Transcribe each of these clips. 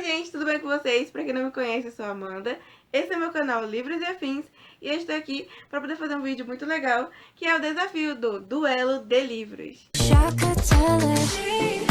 Oi gente, tudo bem com vocês? Pra quem não me conhece, eu sou a Amanda. Esse é meu canal Livros e Afins e eu estou aqui para poder fazer um vídeo muito legal, que é o desafio do Duelo de Livros.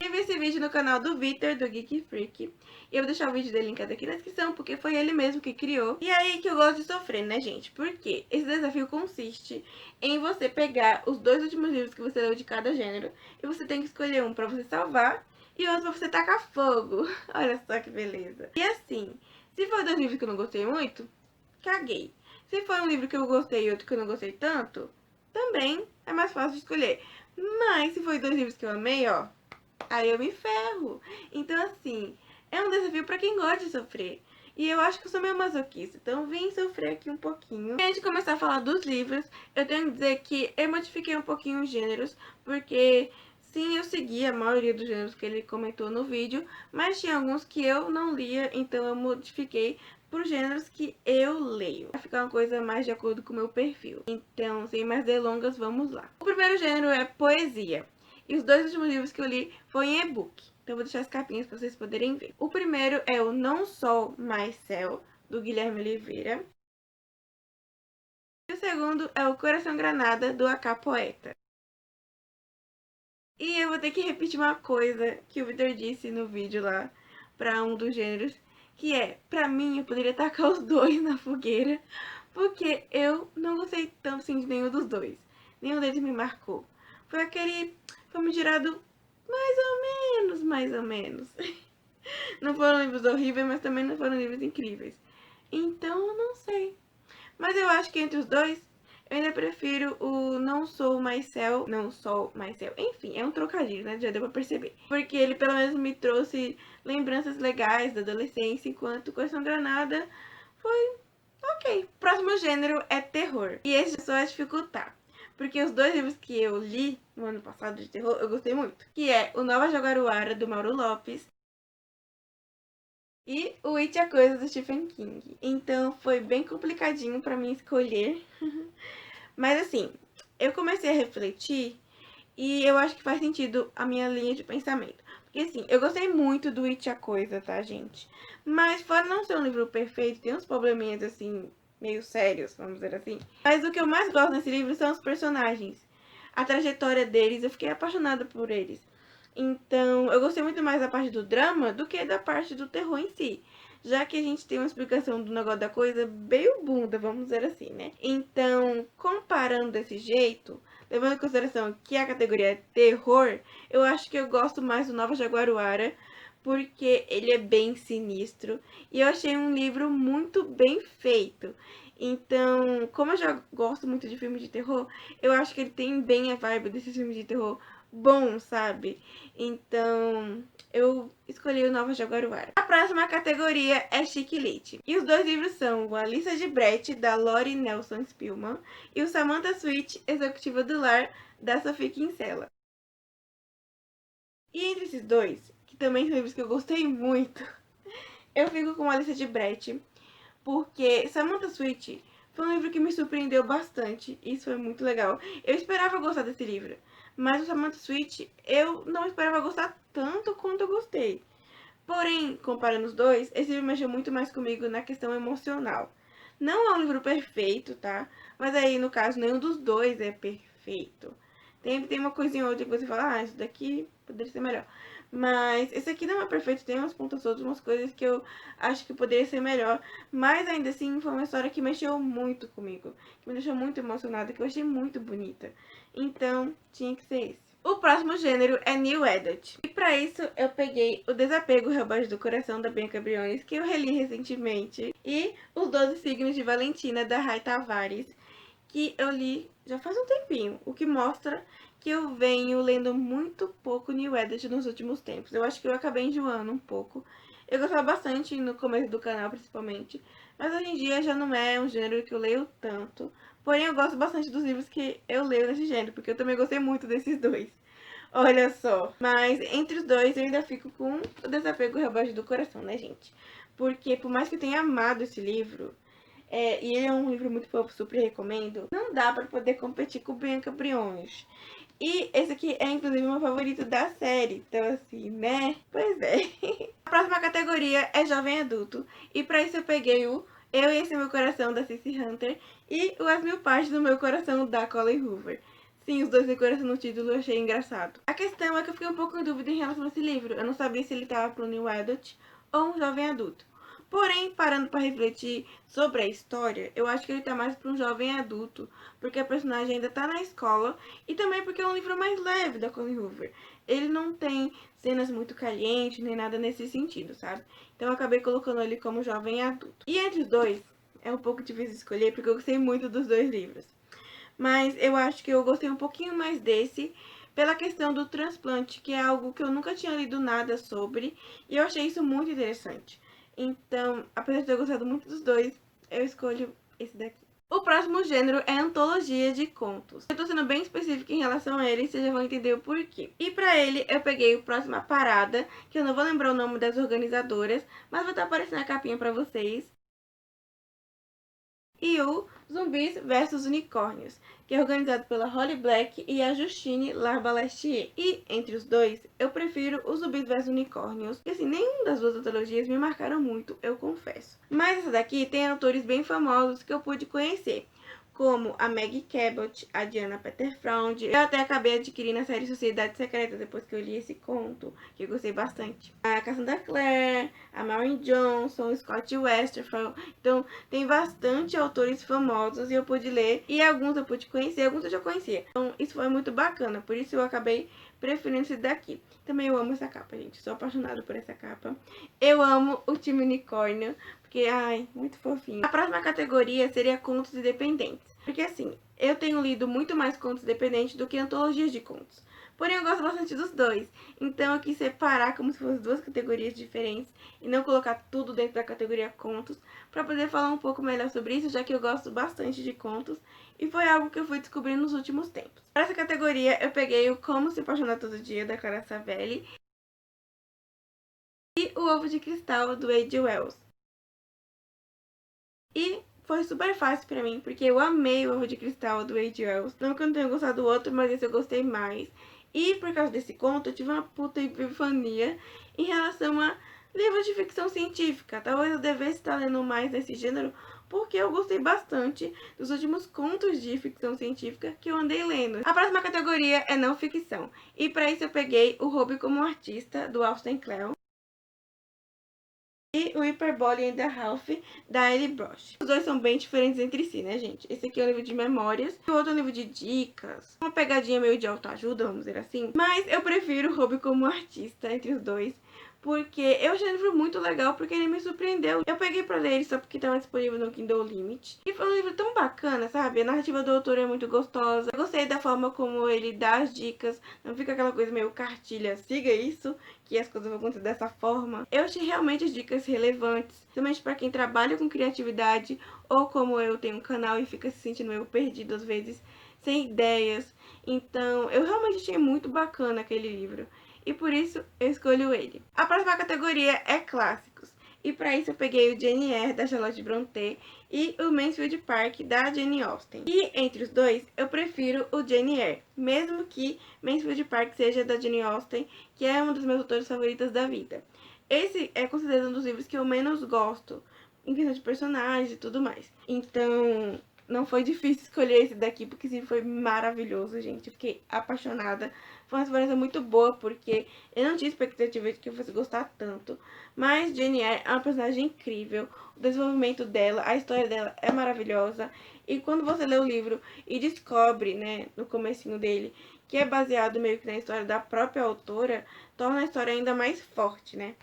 Eu vi esse vídeo no canal do Vitor, do Geek Freak, e eu vou deixar o vídeo dele linkado aqui na descrição, porque foi ele mesmo que criou. E aí que eu gosto de sofrer, né gente? Porque esse desafio consiste em você pegar os dois últimos livros que você leu de cada gênero, e você tem que escolher um pra você salvar e outro pra você tacar fogo. Olha só que beleza. E assim, se for dois livros que eu não gostei muito, caguei. Se for um livro que eu gostei e outro que eu não gostei tanto, também é mais fácil de escolher. Mas se for dois livros que eu amei, ó, aí eu me ferro. Então assim, é um desafio pra quem gosta de sofrer. E eu acho que eu sou meio masoquista, então vim sofrer aqui um pouquinho. Antes de começar a falar dos livros, eu tenho que dizer que eu modifiquei um pouquinho os gêneros, porque sim, eu segui a maioria dos gêneros que ele comentou no vídeo, mas tinha alguns que eu não lia, então eu modifiquei por gêneros que eu leio. Vai ficar uma coisa mais de acordo com o meu perfil. Então, sem mais delongas, vamos lá. O primeiro gênero é poesia. E os dois últimos livros que eu li foram em e-book. Então eu vou deixar as capinhas para vocês poderem ver. O primeiro é o Não Sol Mais Céu, do Guilherme Oliveira. E o segundo é o Coração Granada, do AK Poeta. E eu vou ter que repetir uma coisa que o Victor disse no vídeo lá, para um dos gêneros, que é, pra mim, eu poderia tacar os dois na fogueira, porque eu não gostei tanto assim de nenhum dos dois. Nenhum deles me marcou. Foi aquele famigerado mais ou menos. Não foram livros horríveis, mas também não foram livros incríveis. Então, eu não sei. Mas eu acho que entre os dois, eu ainda prefiro o Não Sou Mais Céu. Não Sou Mais Céu. Enfim, é um trocadilho, né? Já deu pra perceber. Porque ele pelo menos me trouxe lembranças legais da adolescência, enquanto Coração Granada foi ok. Próximo gênero é terror. E esse só é dificultar. Porque os dois livros que eu li no ano passado de terror, eu gostei muito. Que é o Nova Jaguaruara, do Mauro Lopes, e o It, a Coisa, do Stephen King. Então foi bem complicadinho pra mim escolher. Mas assim, eu comecei a refletir e eu acho que faz sentido a minha linha de pensamento. Porque assim, eu gostei muito do It, a Coisa, tá, gente? Mas fora não ser um livro perfeito, tem uns probleminhas assim, meio sérios, vamos dizer assim. Mas o que eu mais gosto nesse livro são os personagens. A trajetória deles, eu fiquei apaixonada por eles. Então, eu gostei muito mais da parte do drama do que da parte do terror em si. Já que a gente tem uma explicação do negócio da coisa meio bunda, vamos dizer assim, né? Então, comparando desse jeito, levando em consideração que a categoria é terror, eu acho que eu gosto mais do Nova Jaguaruara, porque ele é bem sinistro. E eu achei um livro muito bem feito. Então, como eu já gosto muito de filme de terror, eu acho que ele tem bem a vibe desses filmes de terror bom, sabe? Então, eu escolhi o Nova Jaguaruara. A próxima categoria é Chick Lit. E os dois livros são o A Lista de Brett, da Lori Nelson Spillman, e o Samantha Sweet, Executiva do Lar, da Sophie Kinsella. E entre esses dois, que também são livros que eu gostei muito, eu fico com A Lista de Brett, porque Samantha Sweet foi um livro que me surpreendeu bastante. Isso foi muito legal. Eu esperava gostar desse livro, mas o Samantha Sweet eu não esperava gostar tanto quanto eu gostei. Porém, comparando os dois, esse livro mexeu muito mais comigo na questão emocional. Não é um livro perfeito, tá? Mas aí, no caso, nenhum dos dois é perfeito. Tem uma coisinha ou outra que você fala, ah, isso daqui poderia ser melhor. Mas esse aqui não é perfeito, tem umas pontas soltas, umas coisas que eu acho que poderia ser melhor. Mas ainda assim, foi uma história que mexeu muito comigo. Que me deixou muito emocionada, que eu achei muito bonita. Então, tinha que ser esse. O próximo gênero é New Adult. E pra isso eu peguei O Desapego Rebelde do Coração, da Bianca Briones, que eu reli recentemente. E Os 12 Signos de Valentina, da Rai Tavares, que eu li já faz um tempinho. O que mostra que eu venho lendo muito pouco New Adult nos últimos tempos. Eu acho que eu acabei enjoando um pouco. Eu gostava bastante no começo do canal, principalmente. Mas hoje em dia já não é um gênero que eu leio tanto. Porém, eu gosto bastante dos livros que eu leio nesse gênero, porque eu também gostei muito desses dois. Olha só. Mas entre os dois eu ainda fico com O Desapego Rebelde do Coração, né, gente? Porque por mais que eu tenha amado esse livro, e ele é um livro muito fofo, super recomendo. Não dá pra poder competir com Bianca Briones. E esse aqui é, inclusive, o meu favorito da série. Então, assim, né? Pois é. A próxima categoria é Jovem Adulto. E pra isso eu peguei o Eu e Esse Meu Coração, da Cici Hunter, e o As Mil Partes do Meu Coração, da Colleen Hoover. Sim, os dois têm coração no título, eu achei engraçado. A questão é que eu fiquei um pouco em dúvida em relação a esse livro. Eu não sabia se ele estava para um New Adult ou um Jovem Adulto. Porém, parando para refletir sobre a história, eu acho que ele tá mais para um jovem adulto, porque a personagem ainda tá na escola e também porque é um livro mais leve da Colleen Hoover. Ele não tem cenas muito calientes nem nada nesse sentido, sabe? Então eu acabei colocando ele como jovem adulto. E entre os dois, é um pouco difícil escolher porque eu gostei muito dos dois livros. Mas eu acho que eu gostei um pouquinho mais desse pela questão do transplante, que é algo que eu nunca tinha lido nada sobre, e eu achei isso muito interessante. Então, apesar de ter gostado muito dos dois, eu escolho esse daqui. O próximo gênero é antologia de contos. Eu tô sendo bem específica em relação a ele, vocês já vão entender o porquê. E pra ele, eu peguei o Próxima Parada, que eu não vou lembrar o nome das organizadoras, mas vai estar aparecendo a capinha pra vocês. E o Zumbis versus Unicórnios, que é organizado pela Holly Black e a Justine Larbalestier. E, entre os dois, eu prefiro o Zumbis versus Unicórnios, que assim, nenhuma das duas antologias me marcaram muito, eu confesso. Mas essa daqui tem autores bem famosos que eu pude conhecer, como a Maggie Cabot, a Diana Petterfround. Eu até acabei adquirindo a série Sociedade Secreta depois que eu li esse conto, que eu gostei bastante. A Cassandra Clare, a Maureen Johnson, o Scott Westerfeld. Então, tem bastante autores famosos e eu pude ler. E alguns eu pude conhecer, alguns eu já conhecia. Então, isso foi muito bacana. Por isso eu acabei preferindo esse daqui. Também eu amo essa capa, gente. Sou apaixonada por essa capa. Eu amo o time unicórnio. Porque, ai, muito fofinho. A próxima categoria seria contos independentes. Porque, assim, eu tenho lido muito mais contos independentes do que antologias de contos. Porém, eu gosto bastante dos dois. Então, eu quis separar como se fossem duas categorias diferentes e não colocar tudo dentro da categoria contos, para poder falar um pouco melhor sobre isso, já que eu gosto bastante de contos e foi algo que eu fui descobrindo nos últimos tempos. Para essa categoria, eu peguei o Como Se Apaixonar Todo Dia, da Clara Savelli, e o Ovo de Cristal, do H.G. Wells. E foi super fácil pra mim, porque eu amei o Ovo de Cristal do H.G. Wells. Não que eu não tenha gostado do outro, mas esse eu gostei mais. E por causa desse conto, eu tive uma puta epifania em relação a livros de ficção científica. Talvez eu devesse estar lendo mais desse gênero, porque eu gostei bastante dos últimos contos de ficção científica que eu andei lendo. A próxima categoria é não ficção. E pra isso eu peguei o Hobby como Artista, do Austin Kleon, e o Hyperbole and the Half, da Ellie Brosh. Os dois são bem diferentes entre si, né, gente? Esse aqui é um livro de memórias e o outro é um livro de dicas. Uma pegadinha meio de autoajuda, vamos dizer assim. Mas eu prefiro o Hobby como artista entre os dois, porque eu achei o livro muito legal, porque ele me surpreendeu. Eu peguei pra ler ele só porque estava disponível no Kindle Limit. E foi um livro tão bacana, sabe? A narrativa do autor é muito gostosa. Eu gostei da forma como ele dá as dicas. Não fica aquela coisa meio cartilha, siga isso, que as coisas vão acontecer dessa forma. Eu achei realmente as dicas relevantes, principalmente para quem trabalha com criatividade ou como eu tenho um canal e fica se sentindo meio perdido às vezes, sem ideias. Então, eu realmente achei muito bacana aquele livro e por isso eu escolho ele. A próxima categoria é clássicos. E para isso eu peguei o Jane Eyre, da Charlotte Brontë, e o Mansfield Park, da Jane Austen. E entre os dois, eu prefiro o Jane Eyre, mesmo que Mansfield Park seja da Jane Austen, que é um dos meus autores favoritos da vida. Esse é considerado um dos livros que eu menos gosto, em questão de personagens e tudo mais. Então, não foi difícil escolher esse daqui, porque esse foi maravilhoso, gente. Eu fiquei apaixonada. Foi uma experiência muito boa, porque eu não tinha expectativa de que eu fosse gostar tanto. Mas Jane Eyre é uma personagem incrível. O desenvolvimento dela, a história dela é maravilhosa. E quando você lê o livro e descobre, né, no comecinho dele, que é baseado meio que na história da própria autora, torna a história ainda mais forte, né?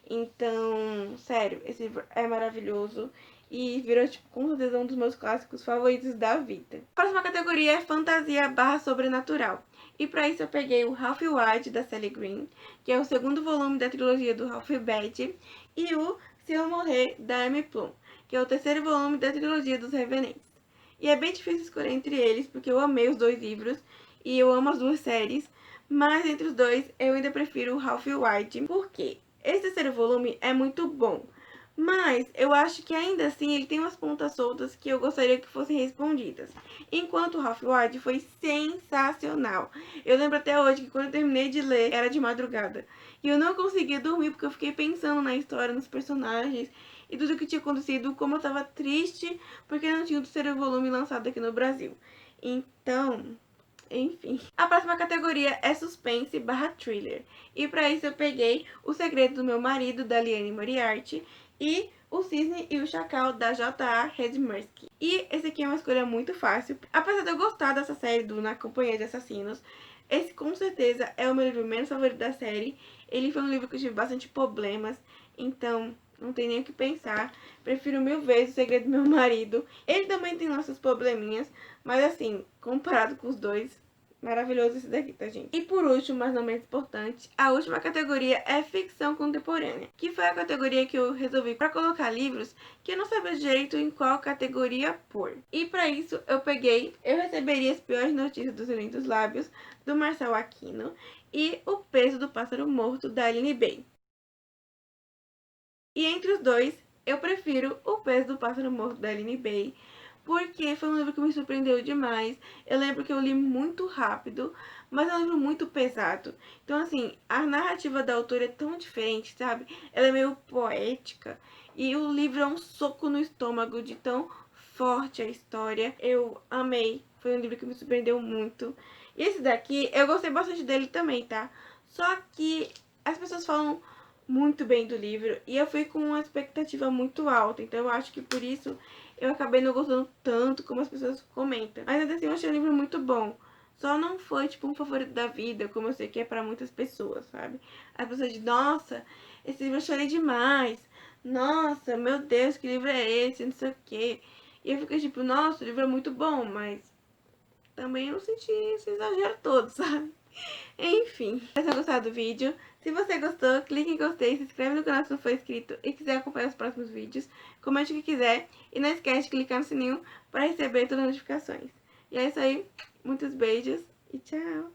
Então, sério, esse livro é maravilhoso e virou, tipo, com certeza um dos meus clássicos favoritos da vida. A próxima categoria é fantasia barra sobrenatural. E pra isso eu peguei o Ralph White, da Sally Green, que é o segundo volume da trilogia do Ralph Bad, e o Se Eu Morrer, da Amy Plum, que é o terceiro volume da trilogia dos Revenants. E é bem difícil escolher entre eles, porque eu amei os dois livros e eu amo as duas séries, mas entre os dois eu ainda prefiro o Ralph White, porque esse terceiro volume é muito bom, Mas eu acho que ainda assim ele tem umas pontas soltas que eu gostaria que fossem respondidas. Enquanto o Ralph Ward foi sensacional. Eu lembro até hoje que quando eu terminei de ler era de madrugada. E eu não conseguia dormir porque eu fiquei pensando na história, nos personagens e tudo que tinha acontecido, como eu tava triste porque não tinha o terceiro volume lançado aqui no Brasil. Então, enfim. A próxima categoria é suspense barra thriller. E pra isso eu peguei O Segredo do Meu Marido, da Liane Moriarty, e O Cisne e o Chacal, da J.A. Redmerski. E esse aqui é uma escolha muito fácil. Apesar de eu gostar dessa série do Na Companhia de Assassinos, esse com certeza é o meu livro menos favorito da série. Ele foi um livro que eu tive bastante problemas, então não tem nem o que pensar. Prefiro mil vezes O Segredo do Meu Marido. Ele também tem nossos probleminhas, mas assim, comparado com os dois, maravilhoso esse daqui, tá, gente? E por último, mas não menos importante, a última categoria é ficção contemporânea, que foi a categoria que eu resolvi para colocar livros que eu não sabia direito em qual categoria pôr. E para isso eu peguei Eu Receberia as Piores Notícias dos Lindos Lábios, do Marcel Aquino, e O Peso do Pássaro Morto, da Aline Bay. E entre os dois, eu prefiro O Peso do Pássaro Morto, da Aline Bay, porque foi um livro que me surpreendeu demais. Eu lembro que eu li muito rápido, mas é um livro muito pesado. Então, assim, a narrativa da autora é tão diferente, sabe? Ela é meio poética, e o livro é um soco no estômago de tão forte a história. Eu amei, foi um livro que me surpreendeu muito. E esse daqui, eu gostei bastante dele também, tá? Só que as pessoas falam muito bem do livro e eu fui com uma expectativa muito alta, então eu acho que por isso eu acabei não gostando tanto como as pessoas comentam. Mas ainda assim eu achei o livro muito bom. Só não foi tipo um favorito da vida, como eu sei que é pra muitas pessoas, sabe? As pessoas dizem, nossa, esse livro eu chorei demais. Nossa, meu Deus, que livro é esse? Não sei o quê. E eu fiquei tipo, nossa, o livro é muito bom, mas também não senti esse exagero todo, sabe? Enfim, espero ter gostado do vídeo. Se você gostou, clique em gostei, se inscreve no canal se não for inscrito e quiser acompanhar os próximos vídeos, comente o que quiser e não esquece de clicar no sininho para receber todas as notificações. E é isso aí, muitos beijos e tchau!